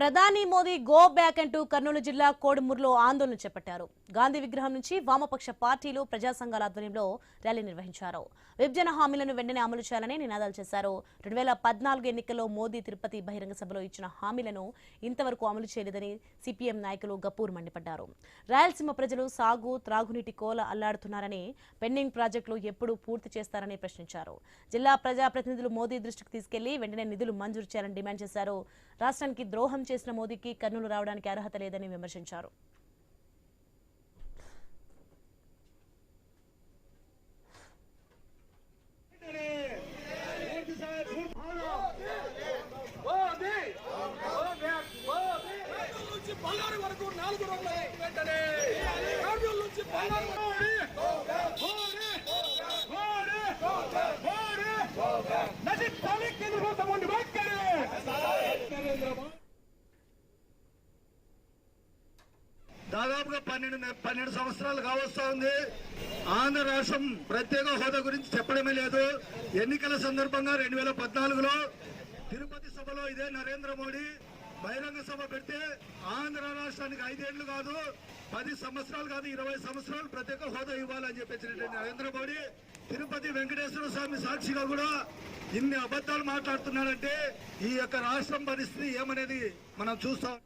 ప్రధాని Modi go back అంటూ కర్నూలు జిల్లా కోడుమూరులో ఆందోళన చేపట్టారు. గాంధీ విగ్రహం నుంచి వామపక్ష పార్టీలు ప్రజా సంఘాల ఆధ్వర్యంలో ర్యాలీ నిర్వహించారు. విభజన హామీలను వెంటనే అమలు చేయాలని నినాదాలు చేశారు. 2014 ఎన్నికల్లో మోదీ తిరుపతి బహిరంగ సభలో ఇచ్చిన హామీలను ఇంతవరకు అమలు చేయలేదని సిపిఎం నాయకులు గపూర్ మండిపడ్డారు. రాయలసీమ ప్రజలు సాగు, త్రాగునీటి కోల అల్లాడుతున్నారని, పెండింగ్ ప్రాజెక్టులు ఎప్పుడు పూర్తి చేస్తారని ప్రశ్నించారు. జిల్లా ప్రజాప్రతినిధులు మోదీ దృష్టికి తీసుకెళ్లి వెంటనే నిధులు మంజూరు చేయాలని డిమాండ్ చేశారు. రాష్ట్రానికి ద్రోహం చేసిన మోదీకి కర్నూలు రావడానికి అర్హత లేదని విమర్శించారు. దాదాపుగా 12 సంవత్సరాలు కావస్తా ఉంది. ఆంధ్ర రాష్ట్రం ప్రత్యేక హోదా గురించి చెప్పడమే లేదు. ఎన్నికల సందర్భంగా 2014లో తిరుపతి సభలో ఇదే నరేంద్ర మోడీ బహిరంగ సభ పెడితే ఆంధ్ర రాష్ట్రానికి 5 ఏళ్లు కాదు, 10 సంవత్సరాలు కాదు, 20 సంవత్సరాలు ప్రత్యేక హోదా ఇవ్వాలని చెప్పేసినటువంటి నరేంద్ర మోడీ తిరుపతి వెంకటేశ్వర స్వామి సాక్షిగా కూడా ఇన్ని అబద్ధాలు మాట్లాడుతున్నాడంటే ఈ యొక్క రాష్ట్రం పరిస్థితి ఏమనేది మనం చూస్తాం.